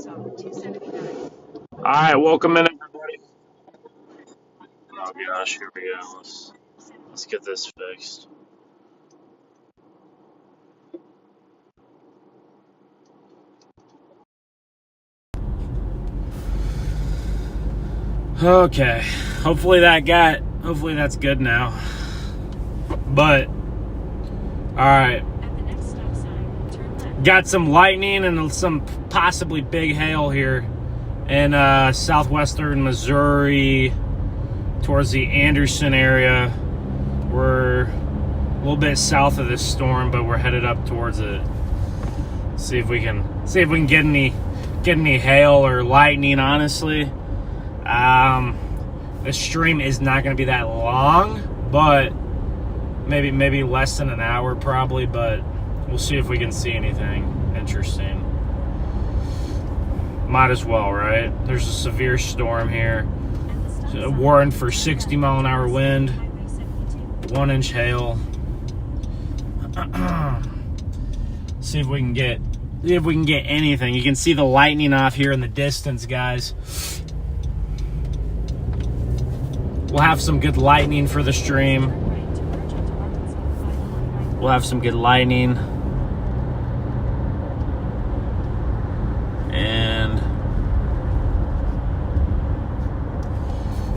All right, welcome in, everybody. Oh gosh, here we go. Let's get this fixed. Okay, hopefully that's good now. But all right, got some lightning and some possibly big hail here in southwestern Missouri, towards the Anderson area. We're a little bit south of this storm, but we're headed up towards it. See if we can get any hail or lightning. Honestly, the stream is not going to be that long, but maybe less than an hour probably. But we'll see if we can see anything interesting. Might as well, right? There's a severe storm here. So warned for 60-mile-an-hour wind, 1-inch hail. See if we can get anything. You can see the lightning off here in the distance, guys. We'll have some good lightning for the stream. We'll have some good lightning. And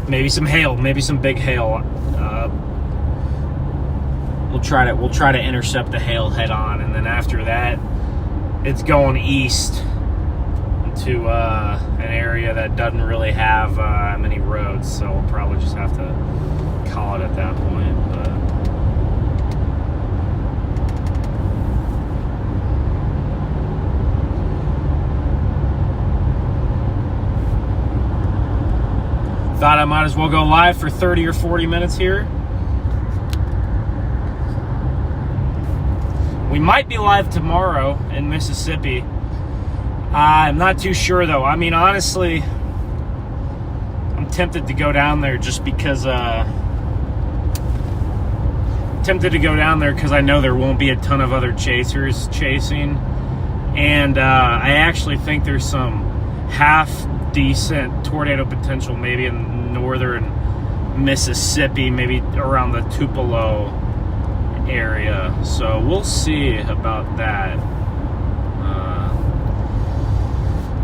maybe some hail, maybe some big hail. We'll try to intercept the hail head on, and then after that, it's going east to an area that doesn't really have many roads, so we'll probably just have to call it at that point. But thought I might as well go live for 30 or 40 minutes here. We might be live tomorrow in Mississippi. I'm not too sure, though. I mean, honestly, I'm tempted to go down there just because I know there won't be a ton of other chasers chasing. And I actually think there's some half-decent tornado potential maybe in northern Mississippi, maybe around the Tupelo area. So we'll see about that.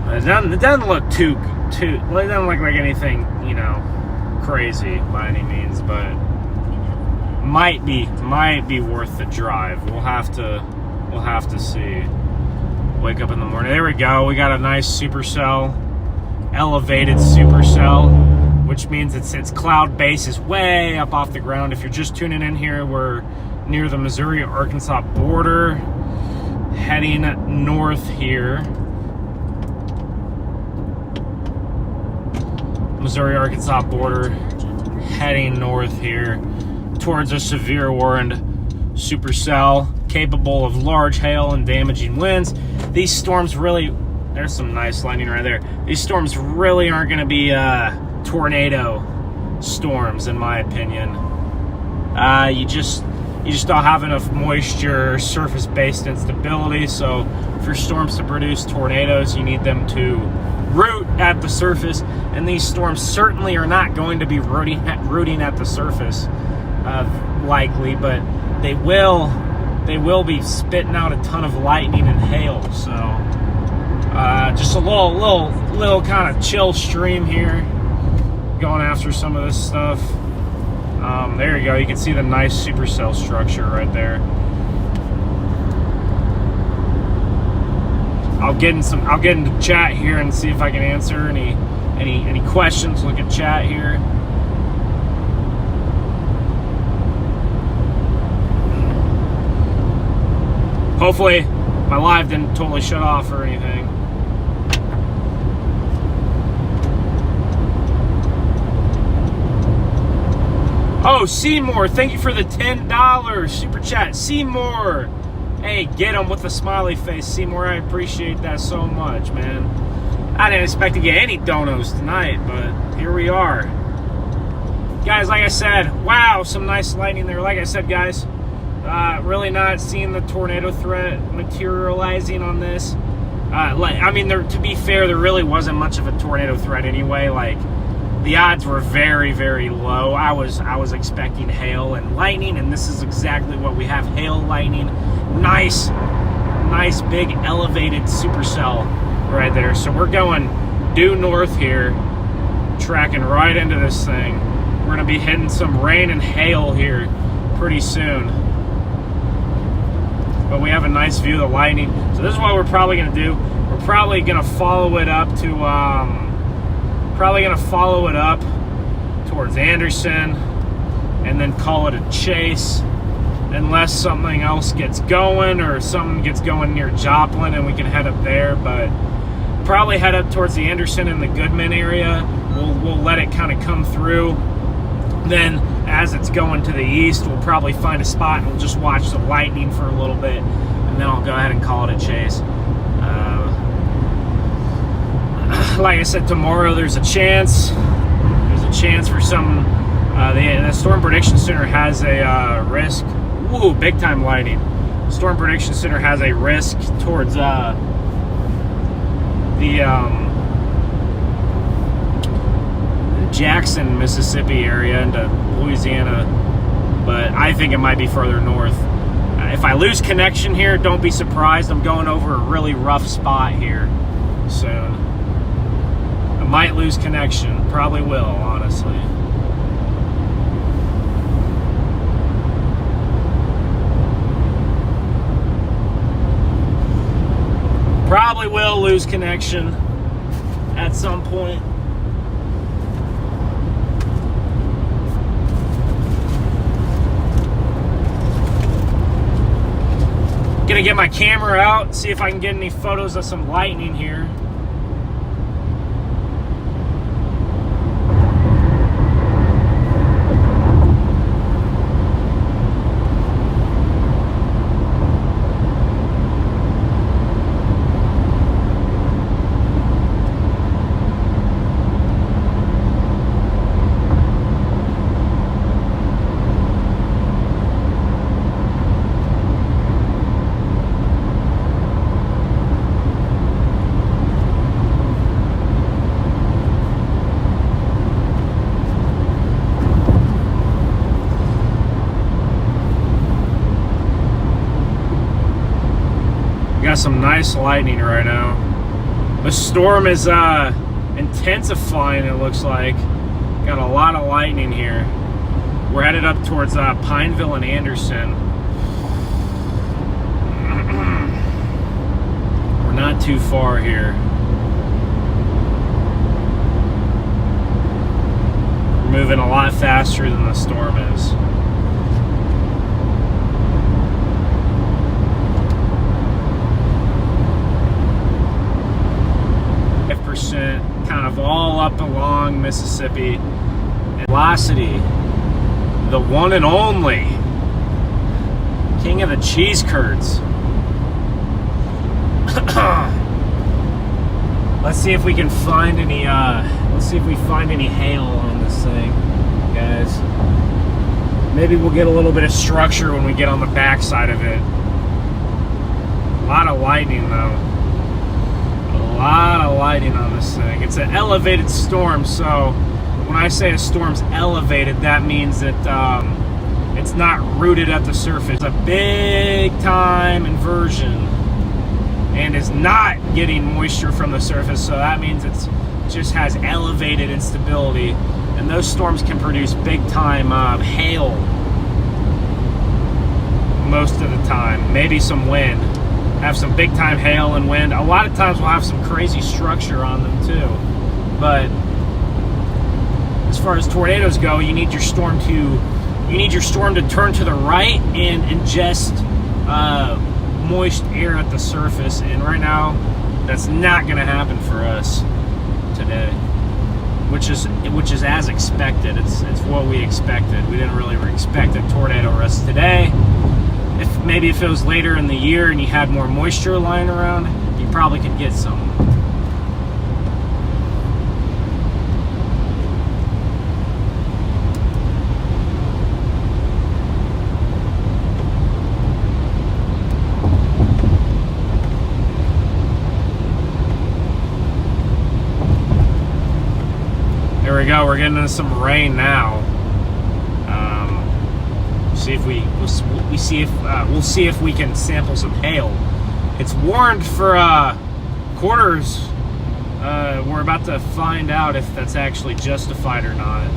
It doesn't look too it doesn't look like anything, crazy by any means, but might be worth the drive. We'll have to see. Wake up in the morning. There we go. We got a nice supercell, elevated supercell, which means its cloud base is way up off the ground. If you're just tuning in here, we're near the Missouri-Arkansas border, heading north here. Missouri-Arkansas border, heading north here towards a severe warned supercell capable of large hail and damaging winds. These storms really, there's some nice lightning right there. These storms really aren't going to be tornado storms, in my opinion. You just don't have enough moisture, surface-based instability. So for storms to produce tornadoes, you need them to root at the surface, and these storms certainly are not going to be rooting at the surface, likely, but they will be spitting out a ton of lightning and hail. So just a little kind of chill stream here, going after some of this stuff. There you go. You can see the nice supercell structure right there. I'll get into chat here and see if I can answer any questions. Look at chat here. Hopefully my live didn't totally shut off or anything. Oh, Seymour, thank you for the $10 super chat. Seymour. Hey, get him with a smiley face, Seymour. I appreciate that so much, man. I didn't expect to get any donos tonight, but here we are. Guys, like I said, wow, some nice lightning there. Like I said, guys, really not seeing the tornado threat materializing on this. I mean, to be fair, there really wasn't much of a tornado threat anyway. Like, the odds were very, very low. I was expecting hail and lightning, and this is exactly what we have: hail, lightning, nice big elevated supercell right there. So we're going due north here, tracking right into this thing. We're gonna be hitting some rain and hail here pretty soon. But we have a nice view of the lightning. So this is what we're probably gonna do. We're probably gonna follow it up to towards Anderson, and then call it a chase, unless something else gets going or something gets going near Joplin and we can head up there. But probably head up towards the Anderson and the Goodman area. We'll let it kind of come through. Then as it's going to the east, we'll probably find a spot and we'll just watch the lightning for a little bit, and then I'll go ahead and call it a chase. Like I said, tomorrow there's a chance for some. The Storm Prediction Center has a risk. Woo, big time lightning. Storm Prediction Center has a risk towards the Jackson, Mississippi area into Louisiana, but I think it might be further north. If I lose connection here, don't be surprised. I'm going over a really rough spot here soon. I might lose connection. Probably will, honestly. Probably will lose connection at some point. Gonna get my camera out, see if I can get any photos of some lightning here. Got some nice lightning right now. The storm is intensifying, it looks like. Got a lot of lightning here. We're headed up towards Pineville and Anderson. We're not too far here. We're moving a lot faster than the storm is. Kind of all up along Mississippi. And velocity, the one and only king of the cheese curds. Let's see if we can find any hail on this thing, guys. Maybe we'll get a little bit of structure when we get on the back side of it. A lot of lightning though. A lot of lighting on this thing. It's an elevated storm, so when I say a storm's elevated, that means that it's not rooted at the surface. It's a big time inversion and is not getting moisture from the surface, so that means it just has elevated instability, and those storms can produce big time hail most of the time, maybe some wind. Have some big time hail and wind. A lot of times we'll have some crazy structure on them too. But as far as tornadoes go, you need your storm to turn to the right and ingest moist air at the surface. And right now, that's not going to happen for us today, which is as expected. It's what we expected. We didn't really expect a tornado risk today. Maybe if it was later in the year and you had more moisture lying around, you probably could get some. we go. We're getting into some rain now. We'll see if we can sample some hail. It's warned for quarters. We're about to find out if that's actually justified or not.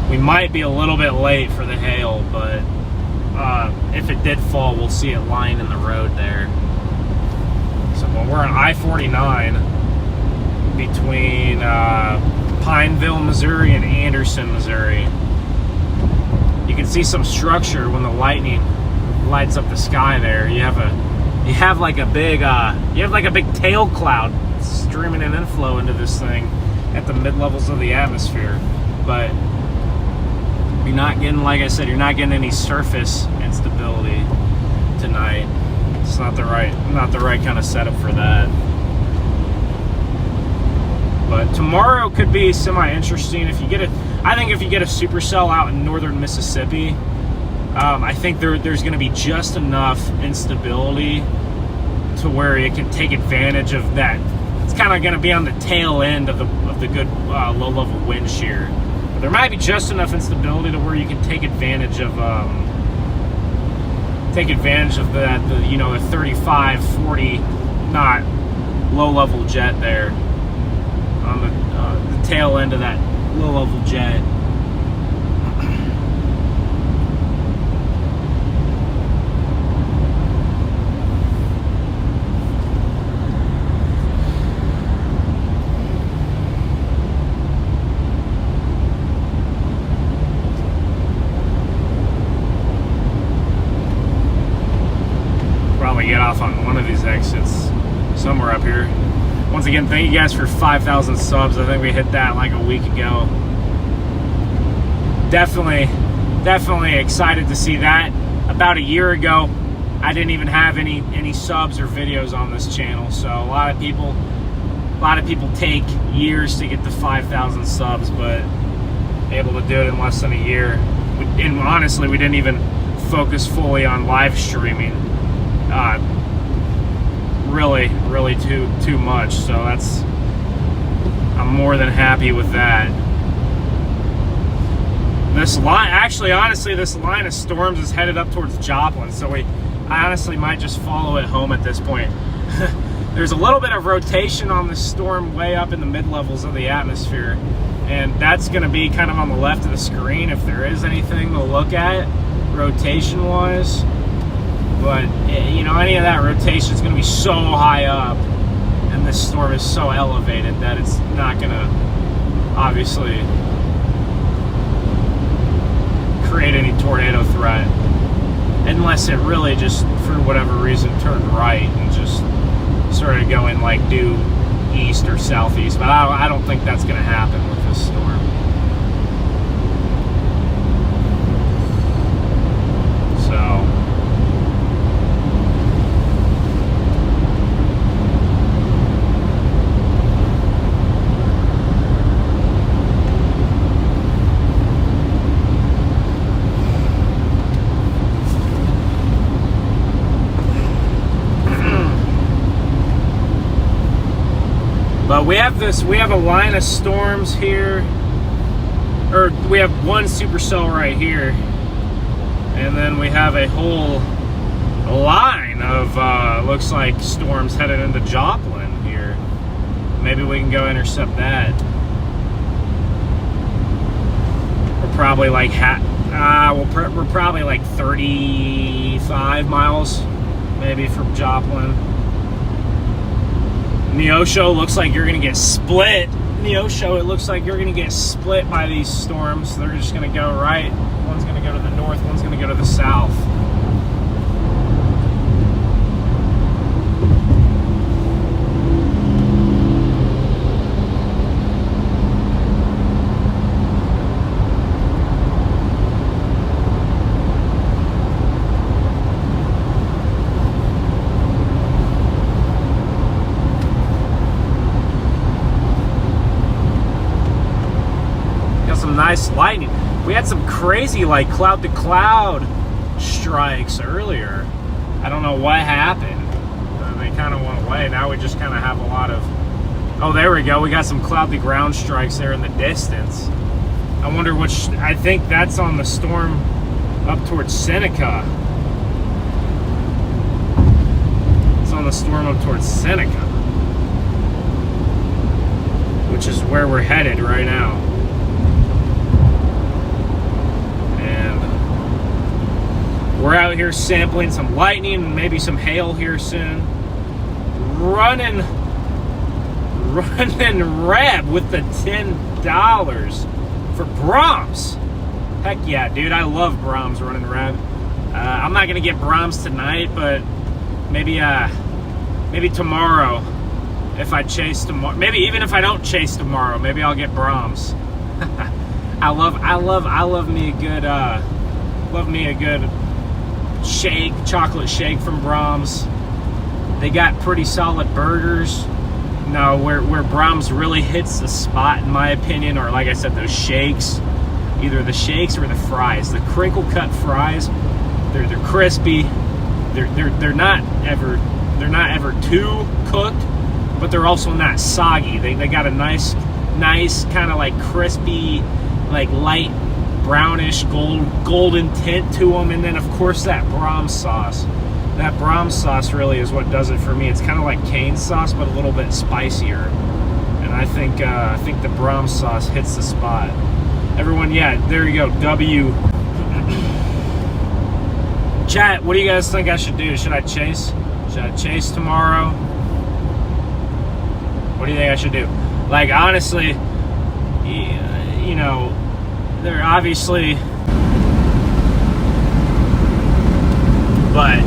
We might be a little bit late for the hail, but if it did fall, we'll see it lying in the road there. So we're on I-49 between Pineville, Missouri and Anderson, Missouri. You can see some structure when the lightning lights up the sky there. You have like a big tail cloud streaming an inflow into this thing at the mid-levels of the atmosphere. But you're not getting, like I said, you're not getting any surface instability tonight. It's not the right kind of setup for that. But tomorrow could be semi-interesting. I think if you get a supercell out in northern Mississippi, I think there's going to be just enough instability to where it can take advantage of that. It's kind of going to be on the tail end of the good low-level wind shear. But there might be just enough instability to where you can take advantage of that, the 35, 40 knot low-level jet there on the tail end of that low-level jet. Probably get off on one of these exits somewhere up here. Once again, thank you guys for 5,000 subs. I think we hit that like a week ago. Definitely excited to see that. About a year ago, I didn't even have any subs or videos on this channel. So a lot of people take years to get to 5,000 subs, but able to do it in less than a year. And honestly, we didn't even focus fully on live streaming. Really too much. So I'm more than happy with that. This line, actually, honestly, this line of storms is headed up towards Joplin. So I honestly might just follow it home at this point. There's a little bit of rotation on the storm way up in the mid-levels of the atmosphere. And that's going to be kind of on the left of the screen if there is anything to look at rotation-wise. But, any of that rotation is going to be so high up, and this storm is so elevated that it's not going to, obviously, create any tornado threat. Unless it really just, for whatever reason, turned right and just started going, like, due east or southeast. But I don't think that's going to happen with this storm. But we have a line of storms here, or we have one supercell right here, and then we have a whole line of looks like storms headed into Joplin here. Maybe we can go intercept that. We're probably like we're probably like 35 miles maybe from Joplin. Neosho looks like you're going to get split. Neosho, it looks like you're going to get split by these storms. They're just going to go right. One's going to go to the north, one's going to go to the south. Nice lightning. We had some crazy like cloud to cloud strikes earlier. I don't know what happened. They kind of went away. Now we just kind of have a lot of Oh, there we go. We got some cloudy ground strikes there in the distance. I wonder which. I think that's on the storm up towards Seneca. It's on the storm up towards Seneca, which is where we're headed right now. And we're out here sampling some lightning and maybe some hail here soon. Running Reb with the $10 for Brahms. Heck yeah, dude. I love Brahms running Reb. I'm not going to get Brahms tonight, but maybe tomorrow, if I chase tomorrow. Maybe even if I don't chase tomorrow, maybe I'll get Brahms. I love me a good shake, chocolate shake from Brahms. They got pretty solid burgers. No, where Brahms really hits the spot, in my opinion, or like I said, those shakes, either the shakes or the fries. The crinkle cut fries, they're crispy. They're not ever too cooked, but they're also not soggy. They got a nice kind of like crispy, like light brownish golden tint to them, and then of course that Brahms sauce. That Brahms sauce really is what does it for me. It's kind of like cane sauce, but a little bit spicier. And I think the Brahms sauce hits the spot. Everyone, yeah, there you go. W. Chat, what do you guys think I should do? Should I chase? Should I chase tomorrow? What do you think I should do? Like, honestly, you know, they're obviously, but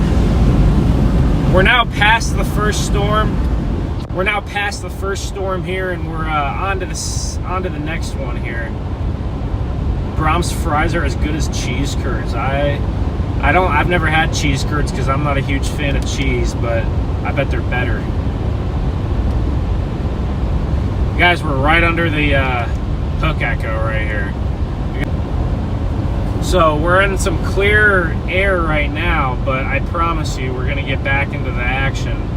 we're now past the first storm. We're now past the first storm here, and we're on to the next one here. Brahms fries are as good as cheese curds. I've never had cheese curds because I'm not a huge fan of cheese, but I bet they're better. Guys, we're right under the hook echo right here. So we're in some clear air right now, but I promise you we're going to get back into the action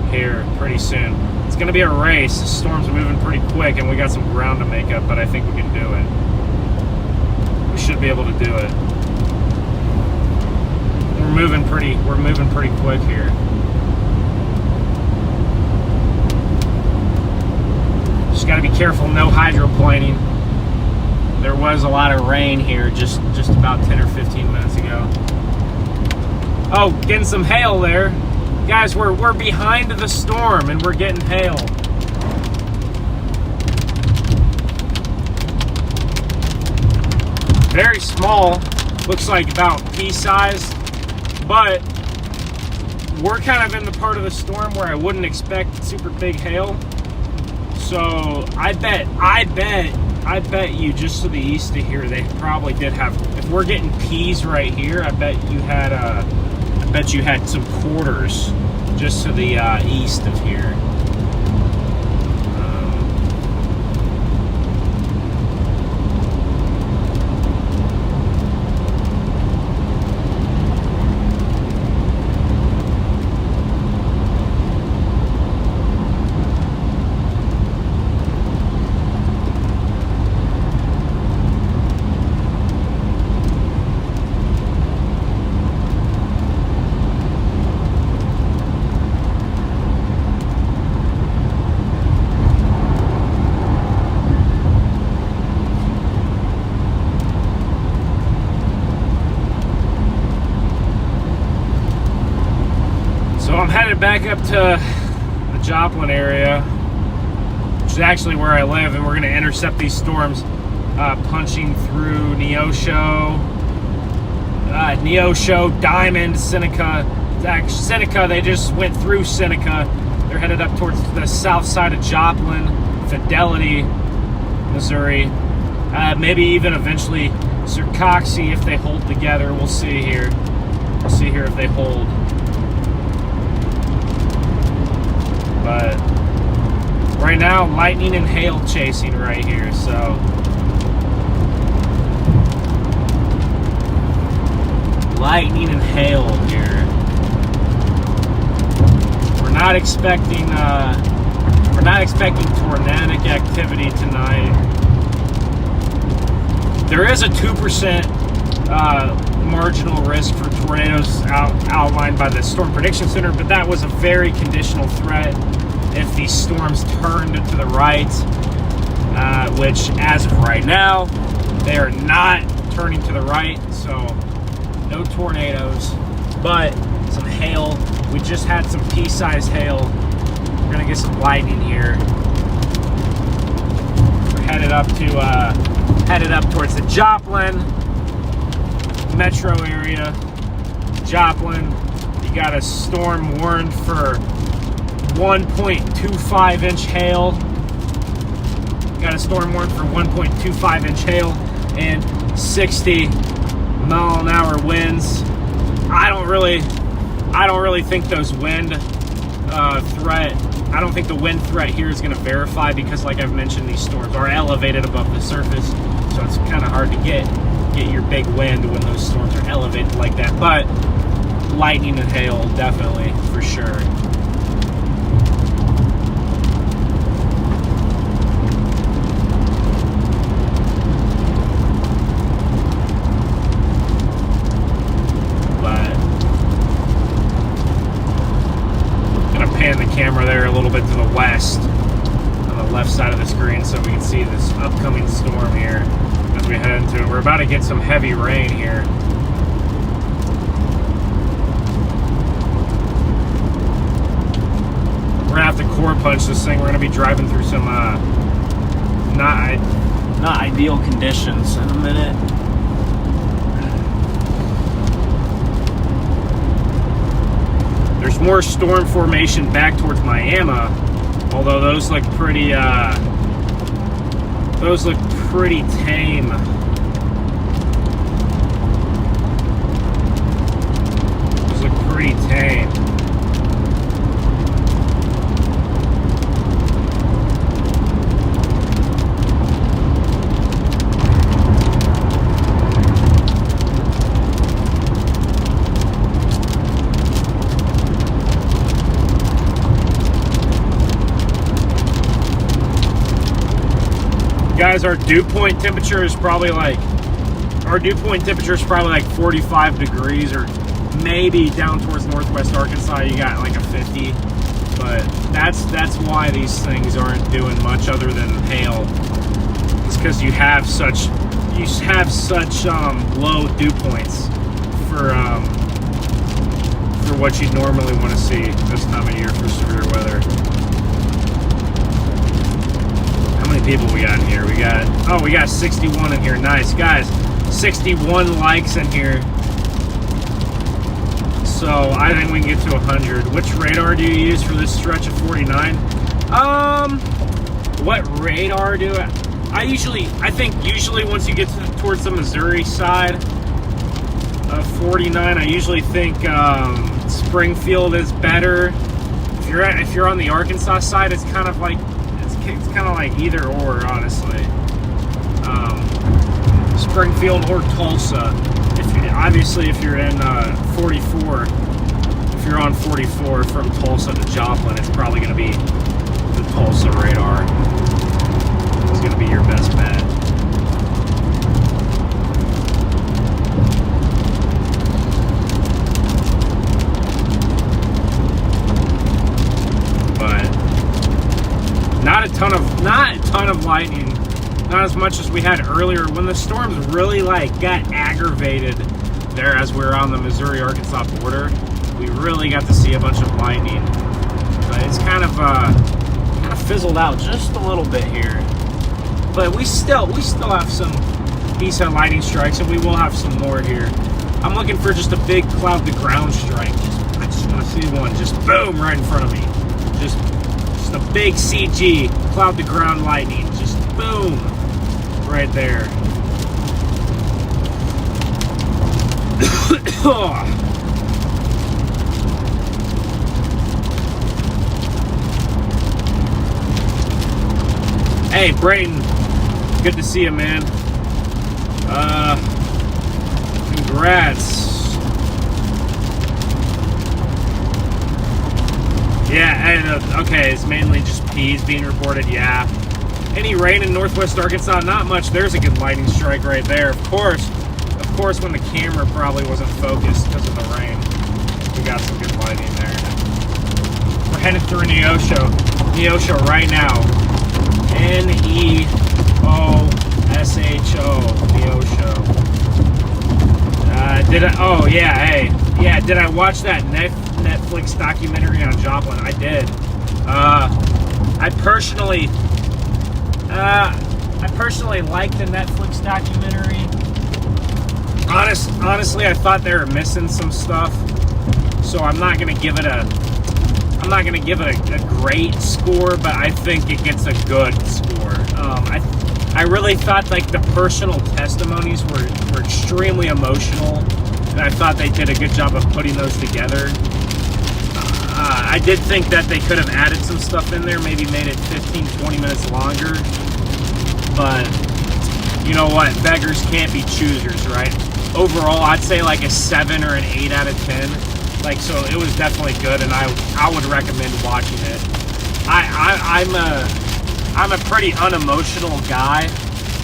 here pretty soon. It's going to be a race. The storm's moving pretty quick, and we got some ground to make up, but I think we can do it. We should be able to do it. We're moving pretty quick here. Just got to be careful, no hydroplaning. There was a lot of rain here just about 10 or 15 minutes ago. Oh, getting some hail there. Guys, we're behind the storm and we're getting hail. Very small. Looks like about pea size. But we're kind of in the part of the storm where I wouldn't expect super big hail. So I bet you just to the east of here, they probably did have, if we're getting peas right here, I bet you had some quarters just to the east of here. I'm headed back up to the Joplin area, which is actually where I live, and we're going to intercept these storms punching through Neosho, Diamond, Seneca. Seneca, they just went through Seneca. They're headed up towards the south side of Joplin, Fidelity, Missouri. Maybe even eventually Surcoxie if they hold together. We'll see here. We'll see here if they hold. But right now, lightning and hail chasing right here, so lightning and hail here. We're not expecting We're not expecting tornadic activity tonight. There is a 2% marginal risk for tornadoes outlined by the Storm Prediction Center, but that was a very conditional threat if these storms turned to the right, which as of right now, they are not turning to the right, so no tornadoes, but some hail. We just had some pea-sized hail. We're gonna get some lightning here. We're headed up towards the Joplin metro area. Joplin, you got a storm warned for 1.25 inch hail. Got a storm warned for 1.25 inch hail and 60 mile an hour winds. I don't really think those wind I don't think the wind threat here is going to verify, because like I've mentioned, these storms are elevated above the surface, so it's kind of hard to get your big wind when those storms are elevated like that. But lightning and hail, definitely, for sure. The camera there a little bit to the west on the left side of the screen so we can see this upcoming storm here as we head into it. We're about to get some heavy rain here. We're gonna have to core punch this thing. We're gonna be driving through some not ideal conditions in a minute. There's more storm formation back towards Miami, although those look pretty tame. Those look pretty tame. Guys, our dew point temperature is probably like 45 degrees, or maybe down towards northwest Arkansas you got like a 50. But that's why these things aren't doing much other than hail. It's because you have such low dew points for what you'd normally want to see this time of year for severe weather. How many people we got in here? We got 61 in here. Nice, guys. 61 likes in here. So I think we can get to 100. Which radar do you use for this stretch of 49? What radar do I think usually once you get towards the Missouri side of 49, I usually think Springfield is better. If you're on the Arkansas side, it's kind of like either or, honestly. Springfield or Tulsa. If you're in 44, if you're on 44 from Tulsa to Joplin, it's probably going to be the Tulsa radar. It's going to be your best bet. But not a ton of lightning. Not as much as we had earlier when the storms really got aggravated there as we were on the Missouri-Arkansas border. We really got to see a bunch of lightning. But it's kind of fizzled out just a little bit here. But we still have some decent lightning strikes, and we will have some more here. I'm looking for just a big cloud to ground strike. I just want to see one just boom right in front of me. Just a big CG cloud to ground lightning. Just boom right there. Hey, Brayton, good to see you, man. Congrats. Yeah, and okay, it's mainly just peas being reported, yeah. Any rain in northwest Arkansas? Not much. There's a good lightning strike right there. Of course, when the camera probably wasn't focused because of the rain. We got some good lighting there. We're headed through Neosho right now. Neosho, Neosho. Did I watch that Netflix documentary on Joplin? I did. I personally liked the Netflix documentary. Honestly, I thought they were missing some stuff, so I'm not gonna give it a great score, but I think it gets a good score. I really thought like the personal testimonies were extremely emotional, and I thought they did a good job of putting those together. I did think that they could have added some stuff in there, maybe made it 15-20 minutes longer, but you know what, beggars can't be choosers, right? Overall, I'd say like a 7 or an 8 out of 10. Like, so it was definitely good, and I would recommend watching it. I'm a pretty unemotional guy,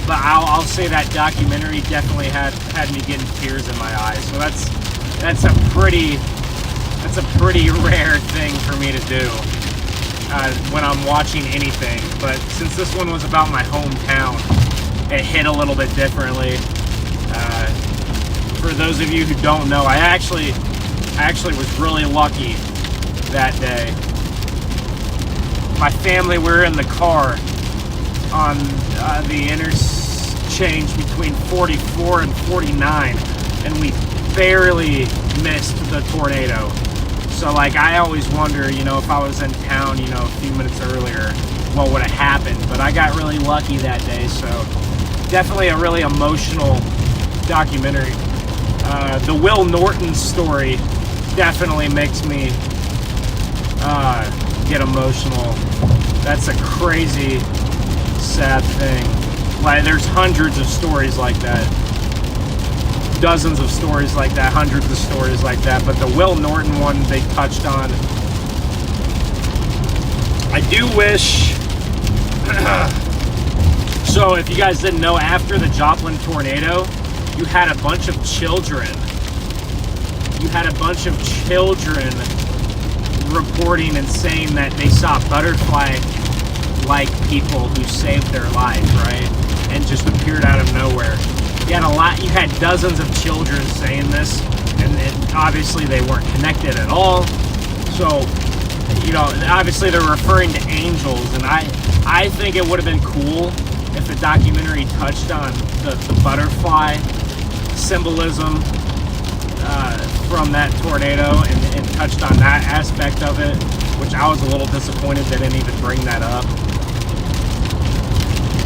but I'll say that documentary definitely had me getting tears in my eyes. So that's a pretty rare thing for me to do when I'm watching anything. But since this one was about my hometown, it hit a little bit differently. For those of you who don't know, I actually was really lucky that day. My family were in the car on the interchange between 44 and 49, and we barely missed the tornado. So like, I always wonder, you know, if I was in town, you know, a few minutes earlier, what would have happened. But I got really lucky that day, so definitely a really emotional documentary. The Will Norton story definitely makes me get emotional. That's a crazy, sad thing. Like, there's hundreds of stories like that. Dozens of stories like that, hundreds of stories like that, but the Will Norton one they touched on. I do wish... So, if you guys didn't know, after the Joplin tornado, you had a bunch of children. Reporting and saying that they saw butterfly-like people who saved their life, right? And just appeared out of nowhere. You had dozens of children saying this, and obviously they weren't connected at all. So, you know, obviously they're referring to angels, and I think it would have been cool if the documentary touched on the butterfly symbolism from that tornado and touched on that aspect of it, which I was a little disappointed they didn't even bring that up.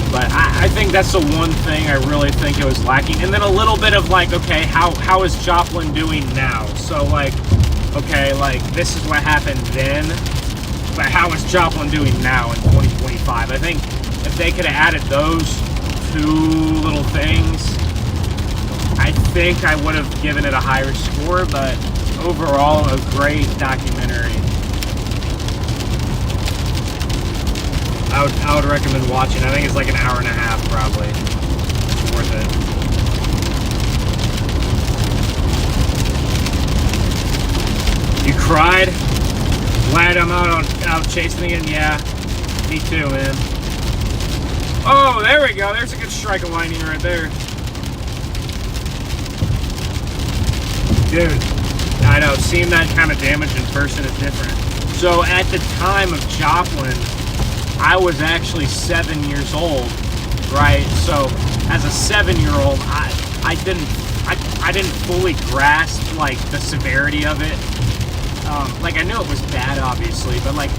But I think that's the one thing I really think it was lacking. And then a little bit of like, okay, how is Joplin doing now? So like, okay, like this is what happened then, but how is Joplin doing now in 2025? I think if they could have added those two little things, I think I would have given it a higher score. But overall, a great documentary. I would recommend watching. I think it's like an hour and a half, probably. It's worth it. You cried? Glad I'm out chasing again? Yeah, me too, man. Oh, there we go. There's a good strike of lightning right there. Dude, I know. Seeing that kind of damage in person is different. So at the time of Joplin, I was actually 7 years old, right? So as a 7-year-old, I didn't fully grasp like the severity of it. Like I knew it was bad, obviously, but like,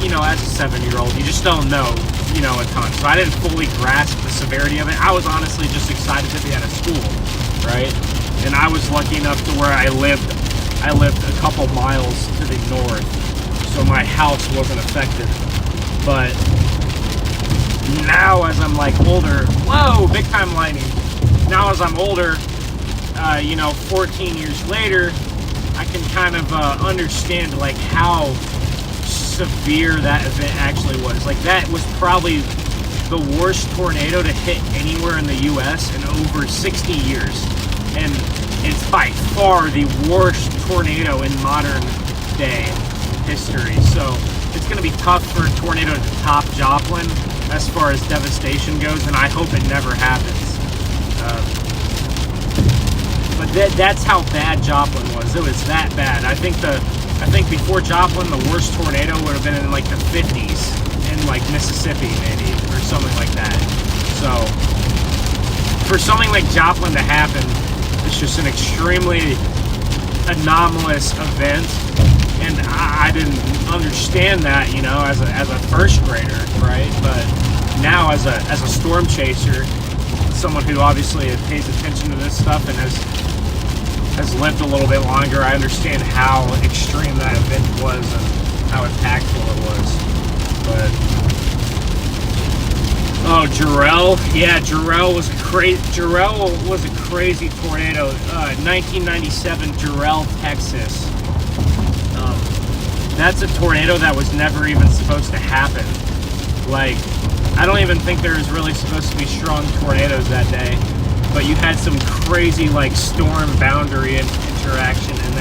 you know, as a 7-year-old, you just don't know, you know, a ton. So I didn't fully grasp the severity of it. I was honestly just excited to be out of school, right? And I was lucky enough to where I lived a couple miles to the north, so my house wasn't affected. But now as I'm like older, whoa, big time lightning. Now as I'm older, you know, 14 years later, I can kind of understand like how severe that event actually was. Like, that was probably the worst tornado to hit anywhere in the U.S. in over 60 years. And it's by far the worst tornado in modern day history. So it's going to be tough for a tornado to top Joplin as far as devastation goes, and I hope it never happens. But that's how bad Joplin was. It was that bad. I think before Joplin, the worst tornado would have been in like the 50s in like Mississippi, maybe, or something like that. So for something like Joplin to happen, it's just an extremely anomalous event, and I didn't understand that, you know, as a first grader, right? But now as a storm chaser, someone who obviously pays attention to this stuff and has lived a little bit longer, I understand how extreme that event was and how impactful it was. But oh, Jarrell, yeah, Jarrell was a crazy tornado. 1997, Jarrell, Texas. That's a tornado that was never even supposed to happen. Like, I don't even think there was really supposed to be strong tornadoes that day, but you had some crazy like storm boundary interaction, and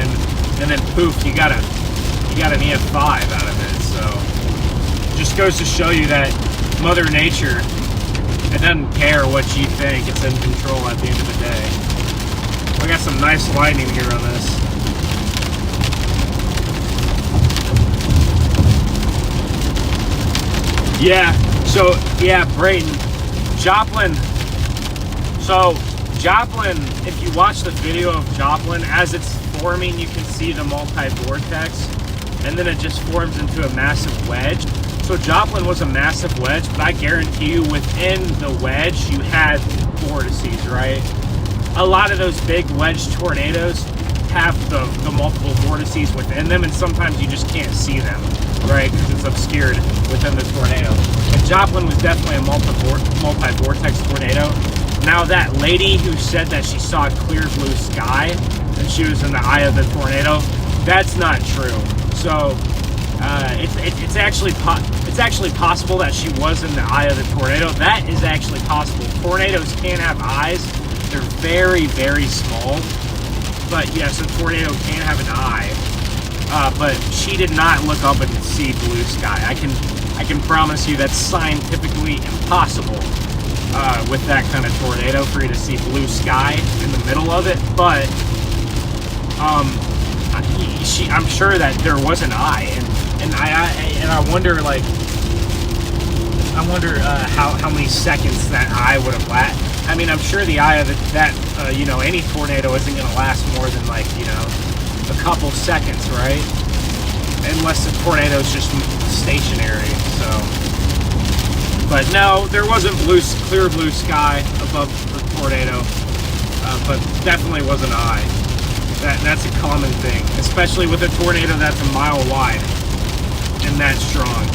then poof, you got an EF5 out of it. So just goes to show you that Mother Nature, it doesn't care what you think, it's in control at the end of the day. We got some nice lightning here on this. Yeah, so, yeah, Brayton, Joplin. So, Joplin, if you watch the video of Joplin, as it's forming, you can see the multi-vortex, and then it just forms into a massive wedge. So Joplin was a massive wedge, but I guarantee you within the wedge, you had vortices, right? A lot of those big wedge tornadoes have the multiple vortices within them, and sometimes you just can't see them, right? Because it's obscured within the tornado. And Joplin was definitely a multi-vortex tornado. Now that lady who said that she saw a clear blue sky and she was in the eye of the tornado, that's not true. So it's actually possible that she was in the eye of the tornado. That is actually possible. Tornadoes can have eyes. They're very, very small. But yes, a tornado can have an eye. But she did not look up and see blue sky. I can promise you that's scientifically impossible with that kind of tornado for you to see blue sky in the middle of it. But I'm sure that there was an eye, and I wonder how many seconds that eye would have lasted. I mean, I'm sure the eye of any tornado isn't going to last more than a couple seconds, right? Unless the tornado is just stationary. So, but no, there wasn't clear blue sky above the tornado, but definitely was an eye. That's a common thing, especially with a tornado that's a mile wide and that strong.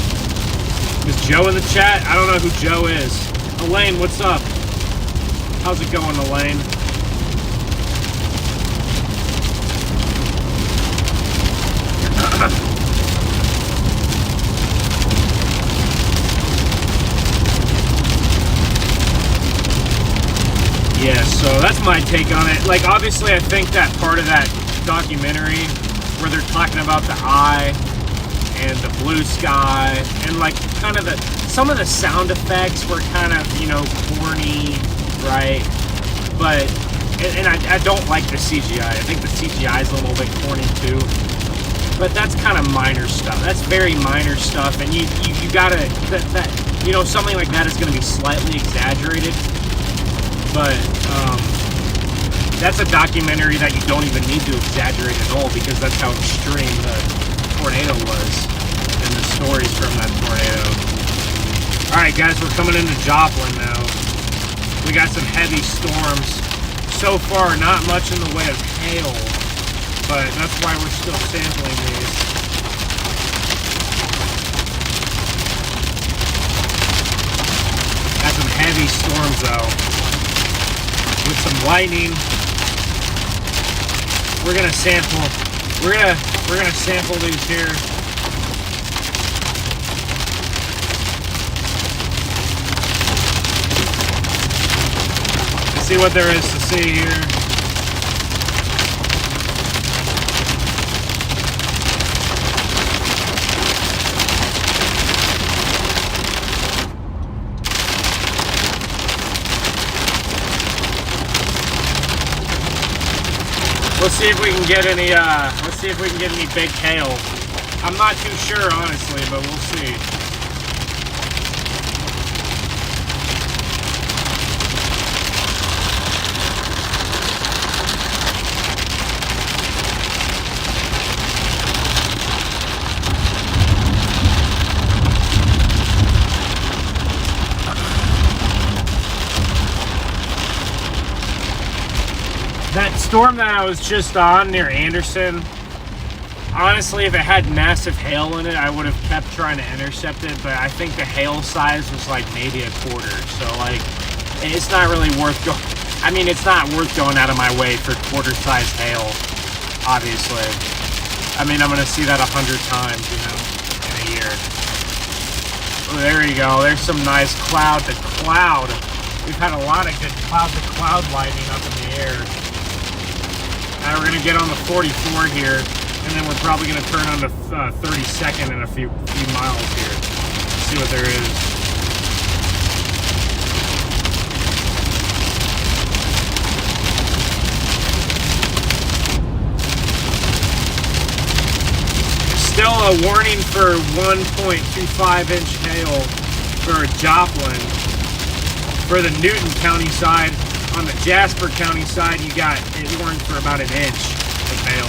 Is Joe in the chat? I don't know who Joe is. Elaine, what's up? How's it going, Elaine? Yeah, so that's my take on it. Like, obviously, I think that part of that documentary where they're talking about the eye and the blue sky and like kind of some of the sound effects were kind of, corny, right? But, and I don't like the CGI. I think the CGI is a little bit corny too. But that's kind of minor stuff. That's very minor stuff, and you gotta, something like that is gonna be slightly exaggerated. But that's a documentary that you don't even need to exaggerate at all, because that's how extreme the tornado was and the stories from that tornado. Alright guys, we're coming into Joplin now. We got some heavy storms. So far, not much in the way of hail, but that's why we're still sampling these. Got some heavy storms though. With some lightning, we're gonna sample. We're gonna sample these here. see what there is to see here. Let's see if we can get any. Let's see if we can get any big hail. I'm not too sure, honestly, but we'll see. That storm that I was just on near Anderson, honestly, if it had massive hail in it, I would have kept trying to intercept it, but I think the hail size was like maybe a quarter, so like, it's not really worth going, I mean, it's not worth going out of my way for quarter-sized hail, obviously. I mean, I'm going to see that 100 times, you know, in a year. Oh, there you go, there's some nice cloud to cloud. We've had a lot of good cloud to cloud lightning up in the air. Now we're going to get on the 44 here, and then we're probably going to turn on the 32nd in a few miles here. See what there is. Still a warning for 1.25 inch hail for Joplin. For the Newton County side, on the Jasper County side, you got it warned for about an inch of hail.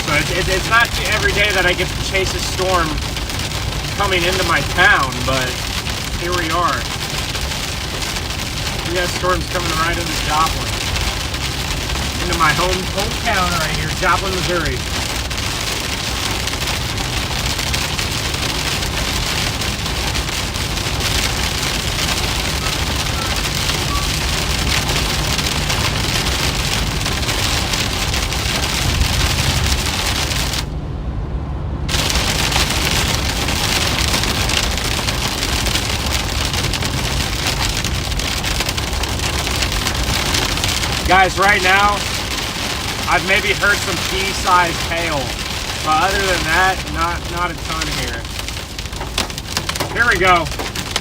So it's not every day that I get to chase a storm coming into my town, but here we are. We got storms coming right into Joplin. Into my hometown right here, Joplin, Missouri. Guys, right now, I've maybe heard some pea-sized hail, but other than that, not a ton here. Here we go.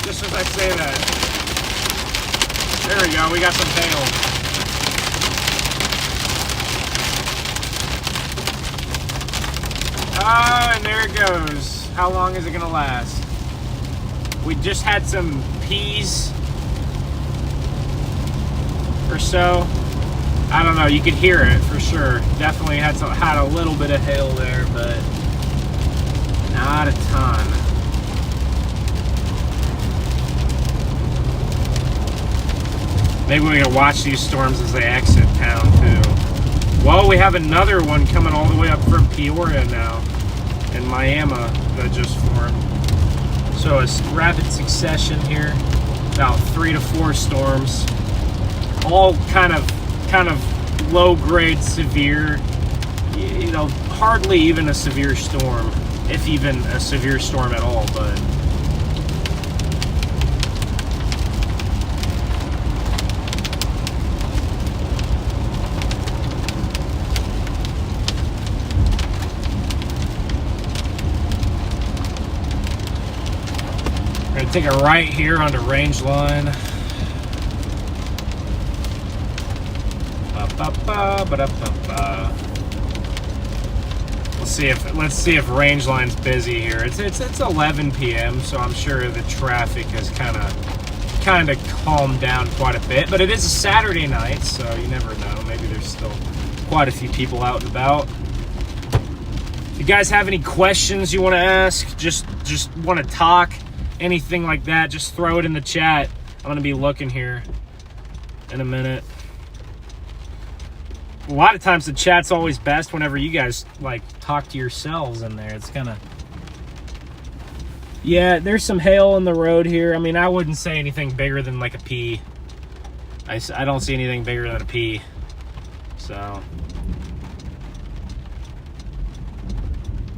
Just as I say that. There we go, we got some hail. Oh, and there it goes. How long is it gonna last? We just had some peas or so. I don't know, you could hear it for sure. Definitely had a little bit of hail there, but not a ton. Maybe we can watch these storms as they exit town too. Well, we have another one coming all the way up from Peoria now, in Miami, that just formed. So it's rapid succession here, about 3 to 4 storms, all kind of low grade severe, you know, hardly even a severe storm, if even a severe storm at all, but we're gonna take a right here onto range line. Let's see if range line's busy here. It's 11 p.m. so I'm sure the traffic has kind of calmed down quite a bit. But it is a Saturday night, so you never know. Maybe there's still quite a few people out and about. If you guys have any questions you want to ask, just want to talk, anything like that, just throw it in the chat. I'm gonna be looking here in a minute. A lot of times the chat's always best whenever you guys like talk to yourselves in there. It's kind of, yeah, there's some hail in the road here. I mean, I wouldn't say anything bigger than like a pea. I don't see anything bigger than a pea. So,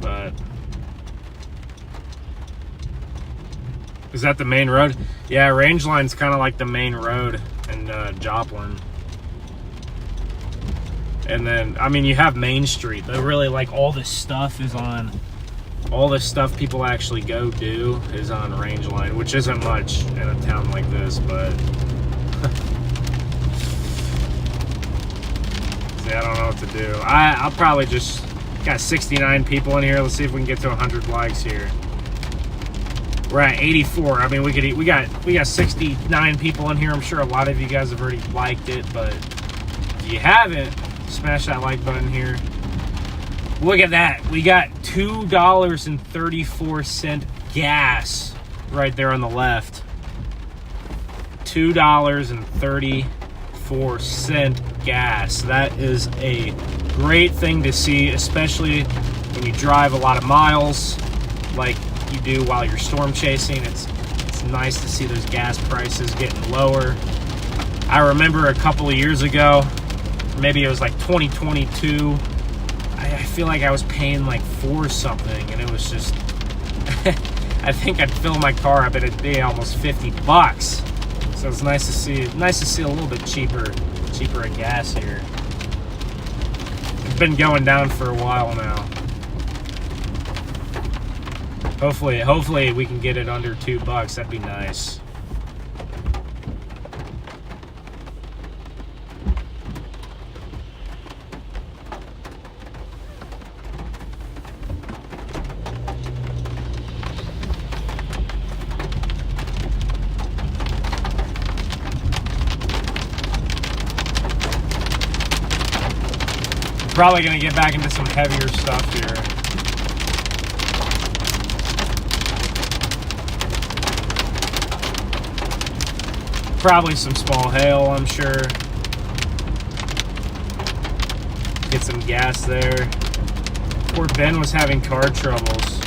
but is that the main road? Yeah, range line's kind of like the main road Joplin. And then, I mean, you have Main Street. But really, like, all this stuff is on, all this stuff people actually go do is on Rangeline, which isn't much in a town like this, but see, I don't know what to do. I'll probably just, got 69 people in here. Let's see if we can get to 100 likes here. We're at 84. I mean, we got 69 people in here. I'm sure a lot of you guys have already liked it, but if you haven't, smash that like button here. Look at that. We got $2.34 gas right there on the left. $2.34 gas. That is a great thing to see, especially when you drive a lot of miles like you do while you're storm chasing. It's nice to see those gas prices getting lower. I remember a couple of years ago, maybe it was like 2022, I feel like I was paying like $4 something, and it was just I think I'd fill my car up and it'd be almost $50. So it's nice to see a little bit cheaper in gas here. It's been going down for a while now. Hopefully we can get it under $2. That'd be nice. Probably gonna get back into some heavier stuff here. Probably some small hail, I'm sure. Get some gas there. Poor Ben was having car troubles.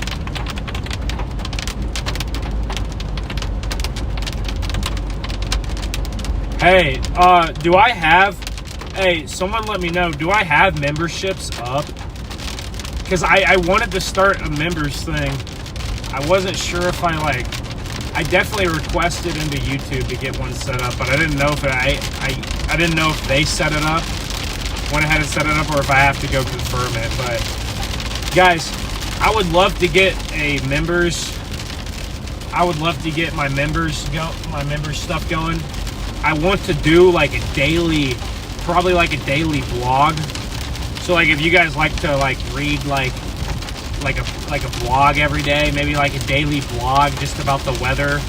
Hey, do I have... Hey, someone let me know, do I have memberships up? Because I wanted to start a members thing. I wasn't sure if I definitely requested into YouTube to get one set up, but I didn't know if I didn't know if they set it up, went ahead and set it up, or if I have to go confirm it. But guys, I would love to get my members stuff going. I want to do like a daily, probably like a daily vlog. So like if you guys like to like read like a vlog every day, maybe like a daily vlog just about the weather,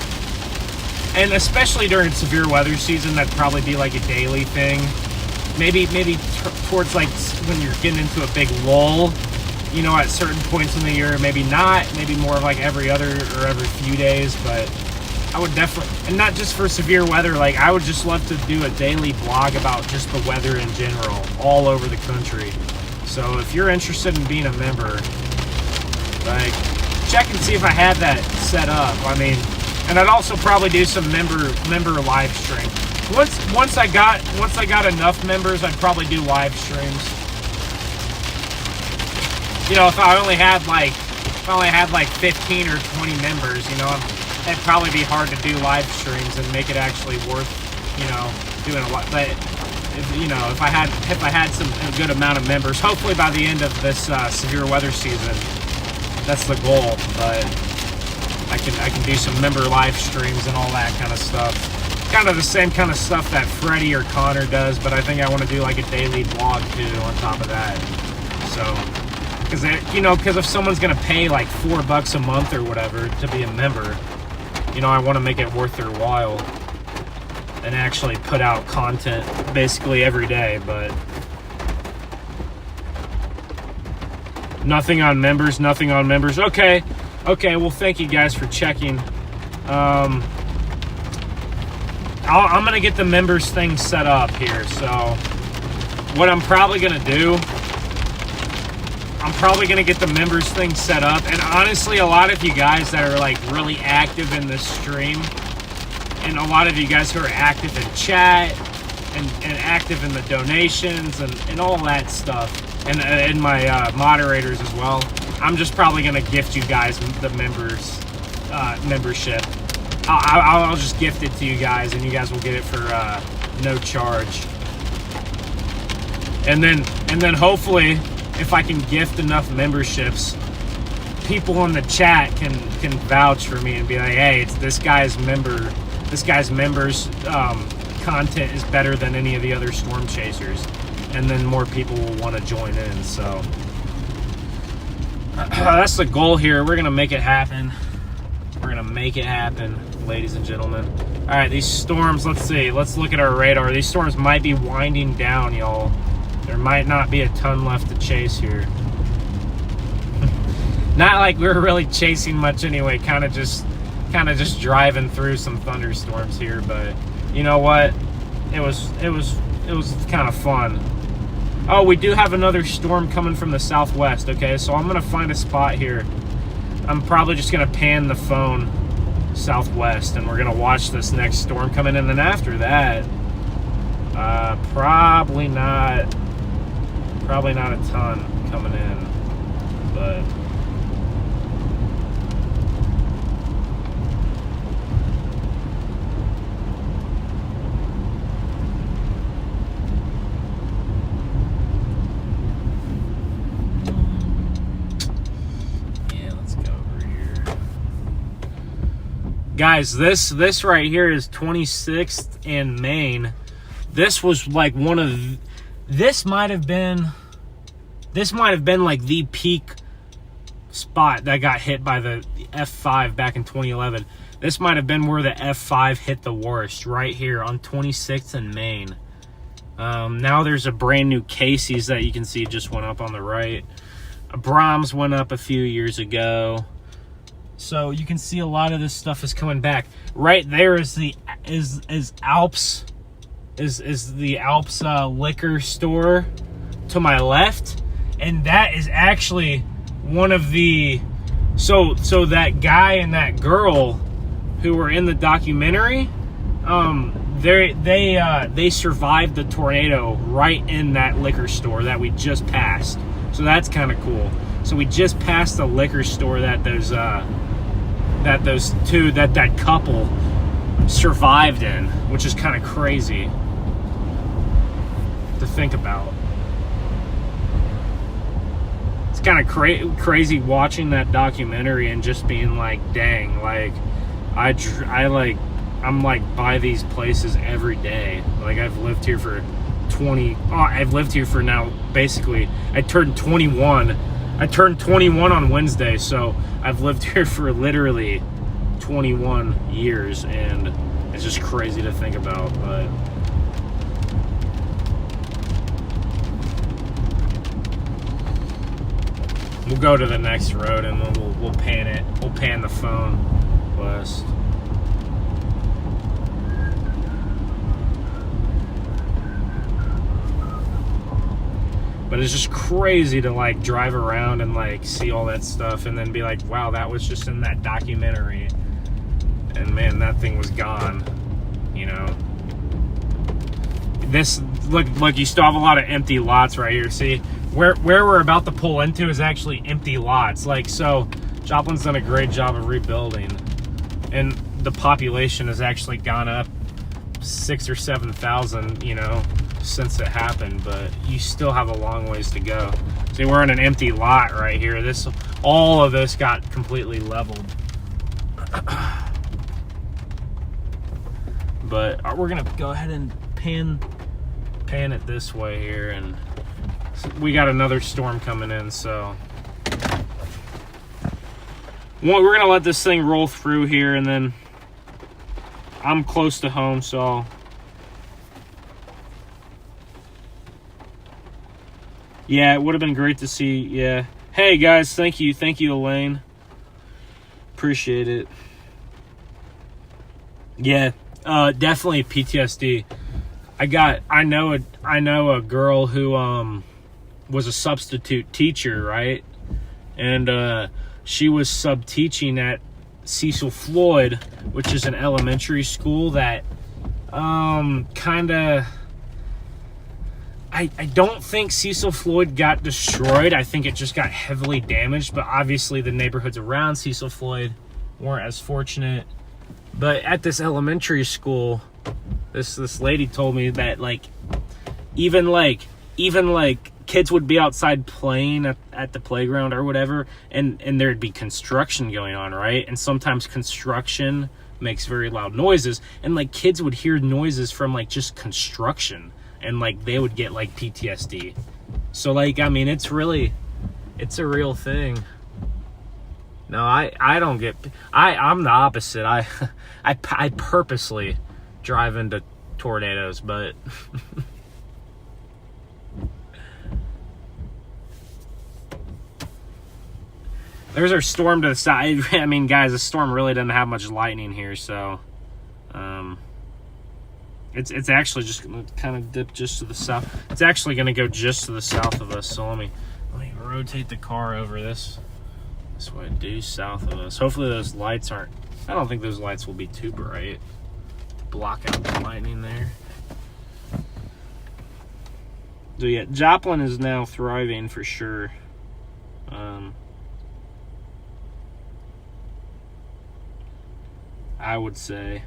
and especially during severe weather season, that'd probably be like a daily thing. Maybe towards like when you're getting into a big lull, you know, at certain points in the year, maybe not, maybe more of like every other or every few days. But I would definitely, and not just for severe weather, like I would just love to do a daily vlog about just the weather in general all over the country. So if you're interested in being a member, like, check and see if I have that set up. I mean, and I'd also probably do some member live stream. Once I got enough members, I'd probably do live streams. You know, if I only had like 15 or 20 members, you know, it'd probably be hard to do live streams and make it actually worth, you know, doing a lot. But if I had a good amount of members, hopefully by the end of this severe weather season. That's the goal, but I can do some member live streams and all that kind of stuff. Kind of the same kind of stuff that Freddie or Connor does, but I think I want to do like a daily vlog too on top of that. So, because if someone's gonna pay like $4 a month or whatever to be a member, you know, I want to make it worth their while and actually put out content basically every day, but. Nothing on members. Okay, well, thank you guys for checking. I'm going to get the members thing set up here. So what I'm probably going to do, I'm probably going to get the members thing set up. And honestly, a lot of you guys that are like really active in this stream, and a lot of you guys who are active in chat and active in the donations and all that stuff, and my moderators as well, I'm just probably gonna gift you guys the membership. I'll just gift it to you guys, and you guys will get it for no charge. And then hopefully, if I can gift enough memberships, people in the chat can vouch for me and be like, hey, it's this guy's members content is better than any of the other storm chasers, and then more people will want to join in. So that's the goal here. We're gonna make it happen. We're gonna make it happen, ladies and gentlemen. All right, these storms, let's see, let's look at our radar. These storms might be winding down, y'all. There might not be a ton left to chase here. Not like we were really chasing much anyway, kind of just driving through some thunderstorms here, but you know what? It was kind of fun. Oh, we do have another storm coming from the southwest. Okay, so I'm gonna find a spot here. I'm probably just gonna pan the phone southwest, and we're gonna watch this next storm come in, and then after that, probably not a ton coming in, but. Guys, this right here is 26th and Main. This was like this might have been like the peak spot that got hit by the F5 back in 2011. This might have been where the F5 hit the worst, right here on 26th and Main. Now there's a brand new Casey's that you can see just went up on the right. A Brahms went up a few years ago. So you can see a lot of this stuff is coming back. Right there is the Alps liquor store to my left, and that is actually one of the so that guy and that girl who were in the documentary, they survived the tornado right in that liquor store that we just passed. So that's kind of cool. So we just passed the liquor store that that couple survived in, which is kind of crazy to think about. It's kind of crazy watching that documentary and just being like, dang, like I'm like by these places every day. Like I've lived here for now basically, I turned 21 on Wednesday, so I've lived here for literally 21 years, and it's just crazy to think about. But we'll go to the next road and we'll pan it. We'll pan the phone west. But it's just crazy to like drive around and like see all that stuff and then be like, wow, that was just in that documentary. And man, that thing was gone, you know. This, look, you still have a lot of empty lots right here. See, where we're about to pull into is actually empty lots. Like, so Joplin's done a great job of rebuilding, and the population has actually gone up 6,000 or 7,000, you know, since it happened, but you still have a long ways to go. See, we're in an empty lot right here. All of this got completely leveled. But we're gonna go ahead and pan it this way here, and we got another storm coming in, so we're gonna let this thing roll through here, and then I'm close to home, so yeah, it would have been great to see. Yeah. Hey guys, thank you, Elaine. Appreciate it. Yeah, definitely PTSD. I know a girl who was a substitute teacher, right? And she was sub-teaching at Cecil Floyd, which is an elementary school that I don't think Cecil Floyd got destroyed. I think it just got heavily damaged, but obviously the neighborhoods around Cecil Floyd weren't as fortunate. But at this elementary school, This lady told me that even kids would be outside playing at the playground or whatever, and there'd be construction going on, right? And sometimes construction makes very loud noises, and kids would hear noises from just construction, and they would get PTSD. So I mean, it's a real thing. No, I don't get, I'm the opposite. I purposely drive into tornadoes, but there's our storm to the side. I mean, guys, the storm really doesn't have much lightning here, so it's actually just gonna kind of dip just to the south. It's actually gonna go just to the south of us. So let me rotate the car over this way, due south of us. Hopefully those lights aren't. I don't think those lights will be too bright to block out the lightning there. So yeah, Joplin is now thriving for sure. I would say.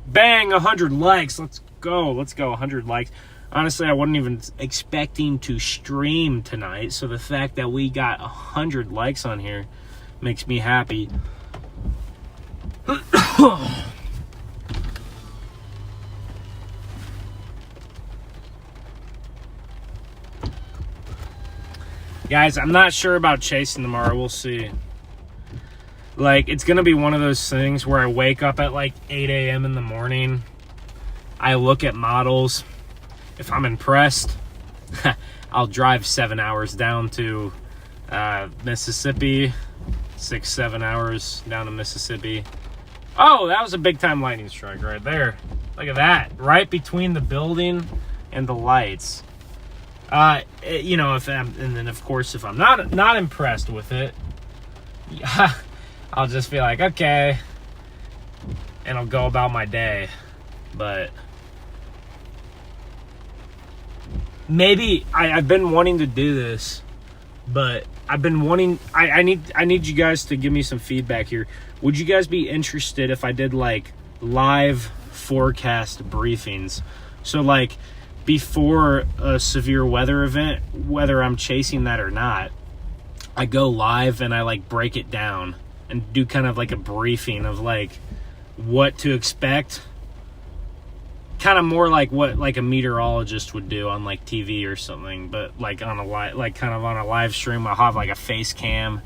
Bang, 100 likes. Let's go. 100 likes. Honestly, I wasn't even expecting to stream tonight, so the fact that we got 100 likes on here makes me happy. Guys, I'm not sure about chasing tomorrow. We'll see. It's going to be one of those things where I wake up at 8 a.m. in the morning. I look at models. If I'm impressed, I'll drive 7 hours down to Mississippi. 6-7 hours down to Mississippi. Oh, that was a big time lightning strike right there. Look at that. Right between the building and the lights. If I'm not impressed with it, I'll just be like, okay, and I'll go about my day. But maybe I've been wanting to do this, but I've been wanting. I need you guys to give me some feedback here. Would you guys be interested if I did live forecast briefings? So before a severe weather event, whether I'm chasing that or not, I go live and I break it down and do kind of a briefing of what to expect. Kind of more what a meteorologist would do on TV or something, but on a kind of on a live stream. I'll have a face cam.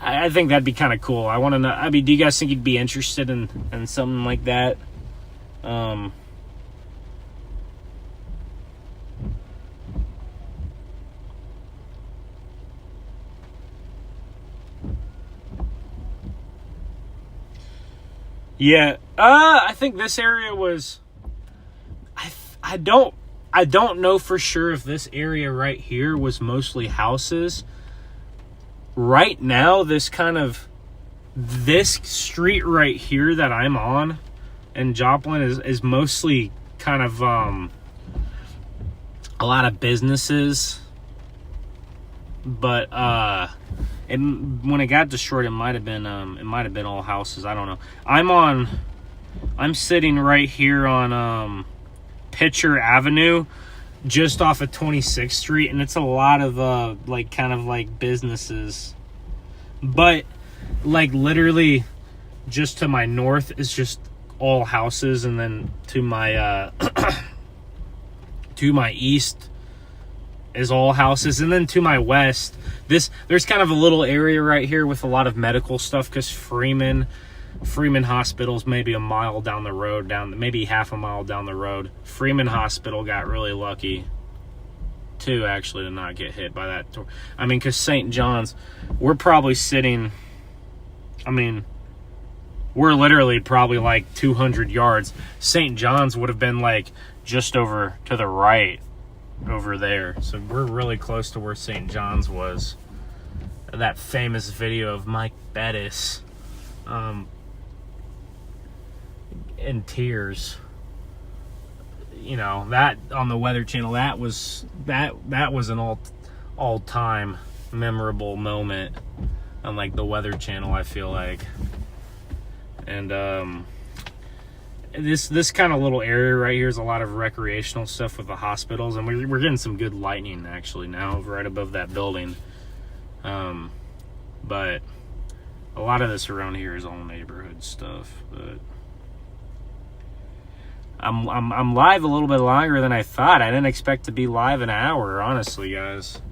I think that'd be kind of cool. I want to know. I mean, do you guys think you'd be interested in something like that? Yeah, I think this area was. I don't know for sure if this area right here was mostly houses. Right now, this street right here that I'm on in Joplin is mostly kind of a lot of businesses. But when it got destroyed, it might have been all houses. I don't know. I'm sitting right here on Pitcher Avenue, just off of 26th Street, and it's a lot of businesses. But literally just to my north is just all houses, and then to my to my east is all houses, and then to my west there's kind of a little area right here with a lot of medical stuff, because Freeman Hospital's maybe a mile down the road, maybe half a mile down the road. Freeman Hospital got really lucky too, actually, to not get hit by that. I mean, because St. John's, we're probably sitting, we're literally probably 200 yards. St. John's would have been just over to the right over there. So we're really close to where St. John's was. That famous video of Mike Bettis in tears, that on the Weather Channel, that was an all-time memorable moment on the Weather Channel, I feel like. And this kind of little area right here is a lot of recreational stuff with the hospitals, and we're getting some good lightning actually now right above that building. But a lot of this around here is all neighborhood stuff. But I'm live a little bit longer than I thought. I didn't expect to be live an hour, honestly, guys.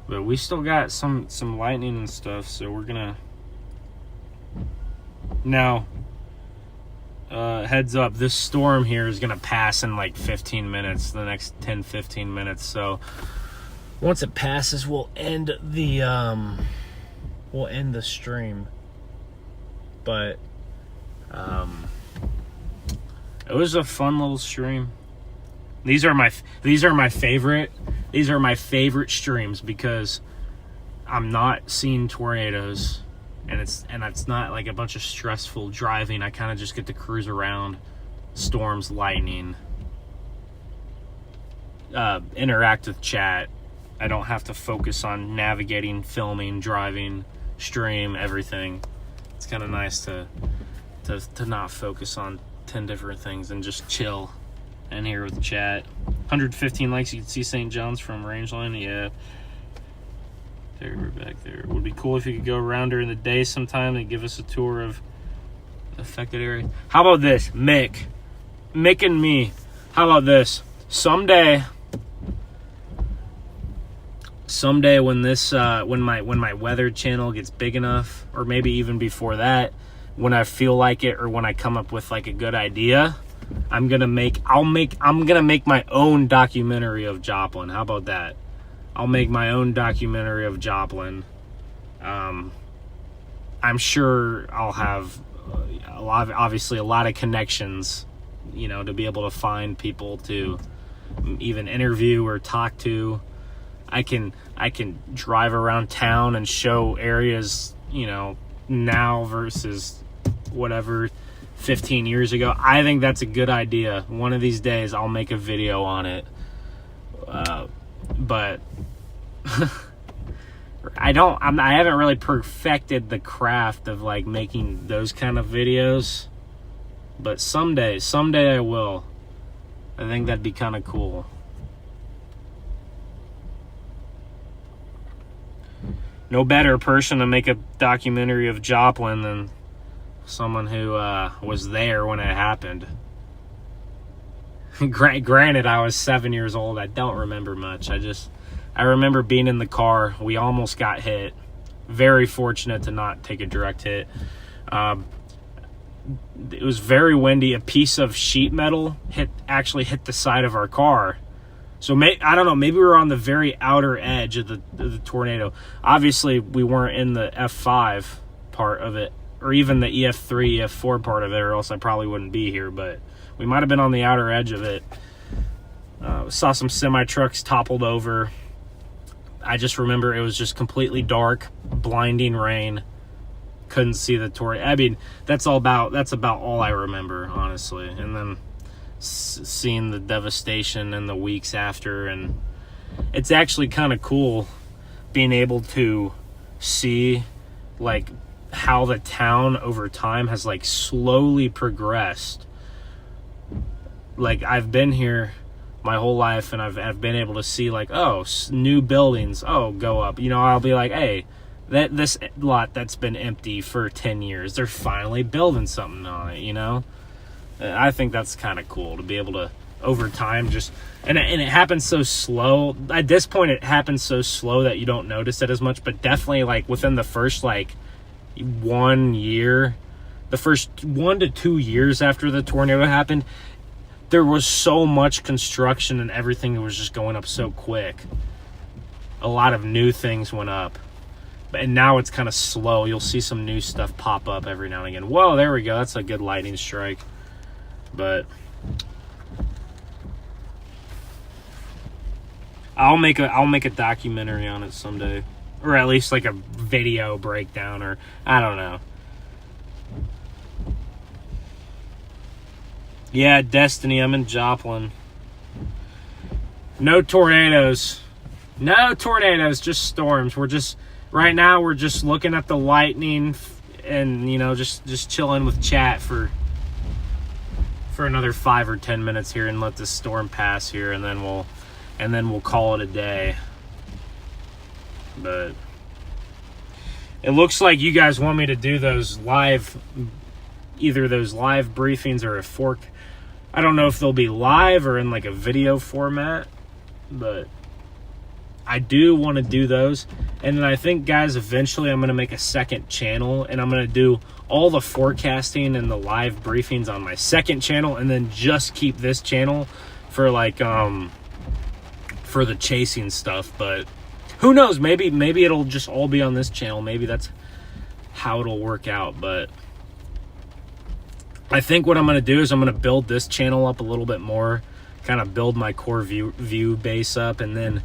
But we still got some lightning and stuff, so we're gonna now. Heads up, this storm here is gonna pass in like 15 minutes, the next 10-15 minutes. So once it passes, we'll end the stream. But it was a fun little stream. These are my favorite streams because I'm not seeing tornadoes. And it's not like a bunch of stressful driving. I kind of just get to cruise around, storms, lightning, interact with chat. I don't have to focus on navigating, filming, driving, stream, everything. It's kind of nice to not focus on 10 different things and just chill in here with chat. 115 likes. You can see St. John's from Rangeline. Yeah. There, we're back there. It would be cool if you could go around during the day sometime and give us a tour of affected areas. How about this, Mick and me? How about this? Someday when this when my weather channel gets big enough, or maybe even before that, when I feel like it or when I come up with like a good idea, I'm gonna make my own documentary of Joplin. How about that? I'll make my own documentary of Joplin. I'm sure I'll have obviously a lot of connections, you know, to be able to find people to even interview or talk to. I can drive around town and show areas, you know, now versus whatever 15 years ago. I think that's a good idea. One of these days I'll make a video on it. But I haven't really perfected the craft of like making those kind of videos, but someday I will. I think that'd be kind of cool. No better person to make a documentary of Joplin than someone who was there when it happened. Granted, I was 7 years old. I don't remember much. I remember being in the car. We almost got hit. Very fortunate to not take a direct hit. It was very windy. A piece of sheet metal actually hit the side of our car. So I don't know. Maybe we were on the very outer edge of the tornado. Obviously, we weren't in the F5 part of it, or even the EF3, EF4 part of it, or else I probably wouldn't be here. But we might have been on the outer edge of it. Saw some semi-trucks toppled over. I just remember it was just completely dark, blinding rain. Couldn't see the tornado. I mean, that's about all I remember, honestly. And then seeing the devastation in the weeks after, and it's actually kind of cool being able to see like how the town over time has like slowly progressed. Like, I've been here my whole life, and I've been able to see like, oh, new buildings, go up. You know, I'll be like, hey, this lot that's been empty for 10 years, they're finally building something on it, you know? I think that's kind of cool to be able to, over time, just, and it happens so slow. At this point, it happens so slow that you don't notice it as much, but definitely like within the first like 1 year, the first 1 to 2 years after the tornado happened, there was so much construction and everything was just going up so quick. A lot of new things went up. And now it's kind of slow. You'll see some new stuff pop up every now and again. Whoa, there we go. That's a good lightning strike. But I'll make a documentary on it someday. Or at least like a video breakdown, or I don't know. Yeah, Destiny, I'm in Joplin. No tornadoes. No tornadoes, just storms. Right now we're just looking at the lightning and, you know, just chilling with chat for for another 5 or 10 minutes here and let this storm pass here, and then we'll call it a day. But it looks like you guys want me to do those live, either those live briefings or a fork. I don't know if they'll be live or in like a video format, but I do want to do those. And then I think, guys, eventually I'm going to make a second channel, and I'm going to do all the forecasting and the live briefings on my second channel, and then just keep this channel for like for the chasing stuff. But who knows, maybe it'll just all be on this channel. Maybe that's how it'll work out. But I think what I'm going to do is I'm going to build this channel up a little bit more, kind of build my core view base up, and then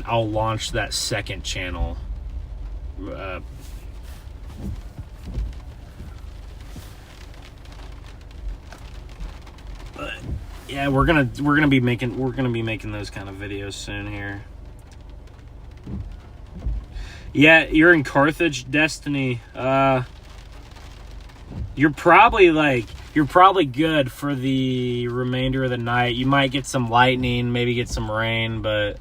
I'll launch that second channel. But yeah, we're gonna be making those kind of videos soon here. Yeah, you're in Carthage, Destiny. You're probably good for the remainder of the night. You might get some lightning, maybe get some rain, but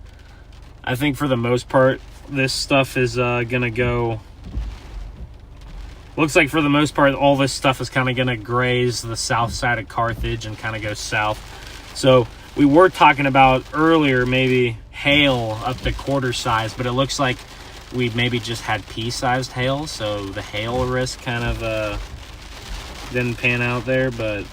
I think for the most part, this stuff is gonna go. Looks like for the most part, all this stuff is kind of gonna graze the south side of Carthage and kind of go south. So we were talking about earlier maybe hail up to quarter size, but it looks like we maybe just had pea-sized hail, so the hail risk kind of didn't pan out there, but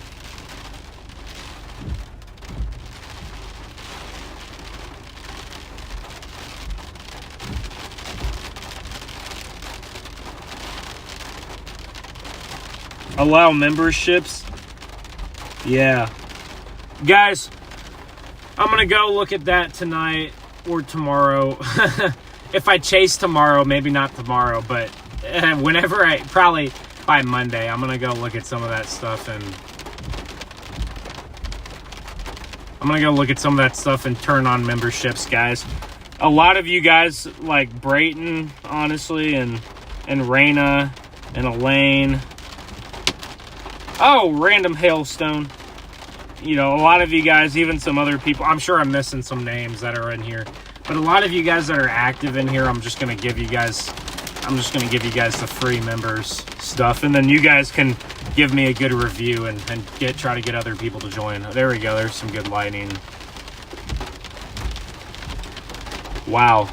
allow memberships. Yeah, guys, I'm gonna go look at that tonight or tomorrow. If I chase tomorrow, maybe not tomorrow, but whenever probably by Monday, I'm gonna go look at some of that stuff, and turn on memberships, guys. A lot of you guys like Brayton, honestly, and Raina and Elaine. Oh, random hailstone. You know, a lot of you guys, even some other people, I'm sure I'm missing some names that are in here, but a lot of you guys that are active in here, I'm just going to give you guys the free members stuff, and then you guys can give me a good review and try to get other people to join. There we go. There's some good lighting. Wow.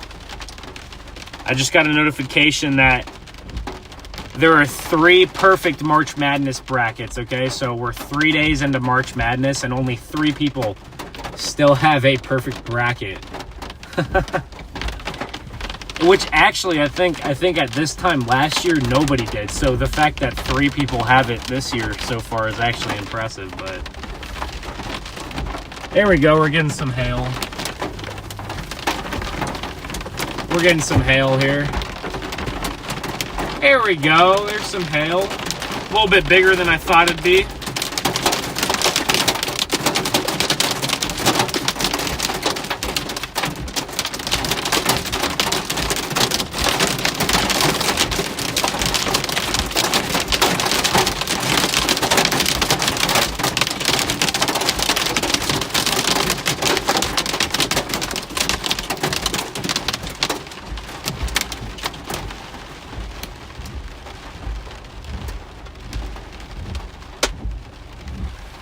I just got a notification that there are 3 perfect March Madness brackets, okay? So we're 3 days into March Madness, and only 3 people still have a perfect bracket. Which actually, I think at this time last year, nobody did. So the fact that 3 people have it this year so far is actually impressive, but there we go. We're getting some hail. We're getting some hail here. There we go. There's some hail. A little bit bigger than I thought it'd be.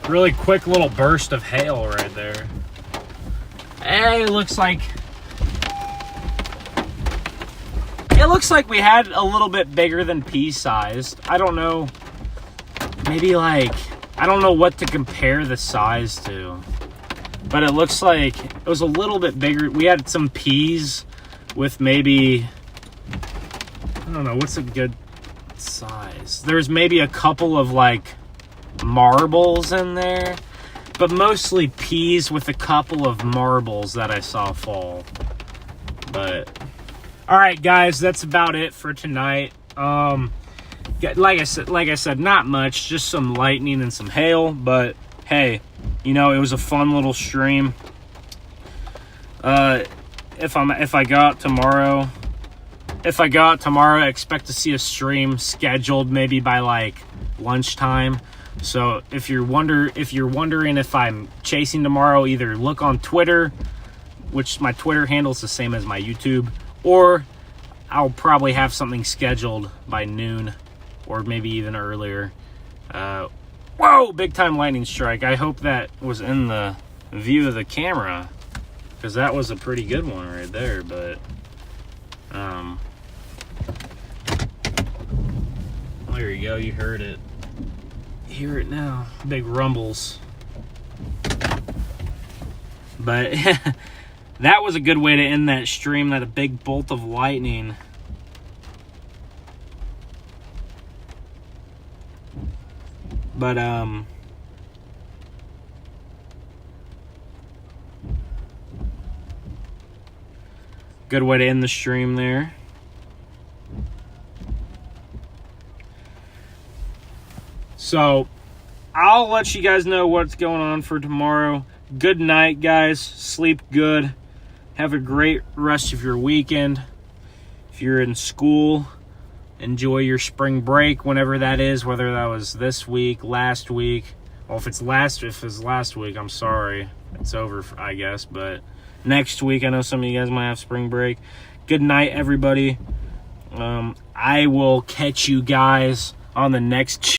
Really quick little burst of hail right there. Hey, it looks like we had a little bit bigger than pea-sized. I don't know. Maybe I don't know what to compare the size to. But it looks like it was a little bit bigger. We had some peas with maybe, I don't know, what's a good size? There's maybe a couple of marbles in there, but mostly peas with a couple of marbles that I saw fall. But all right, guys, that's about it for tonight. Like I said, not much, just some lightning and some hail, but hey, you know, it was a fun little stream. If I go out tomorrow, I expect to see a stream scheduled maybe by lunchtime. So if you're wondering if I'm chasing tomorrow, either look on Twitter, which my Twitter handle is the same as my YouTube, or I'll probably have something scheduled by noon or maybe even earlier. Whoa, big time lightning strike. I hope that was in the view of the camera, because that was a pretty good one right there. But there you go, you heard it. Hear it now. Big rumbles. But that was a good way to end that stream. That a big bolt of lightning. But good way to end the stream there. So I'll let you guys know what's going on for tomorrow. Good night, guys. Sleep good. Have a great rest of your weekend. If you're in school, enjoy your spring break, whenever that is, whether that was this week, last week. Well, if it's last week, I'm sorry. It's over, I guess. But next week, I know some of you guys might have spring break. Good night, everybody. I will catch you guys on the next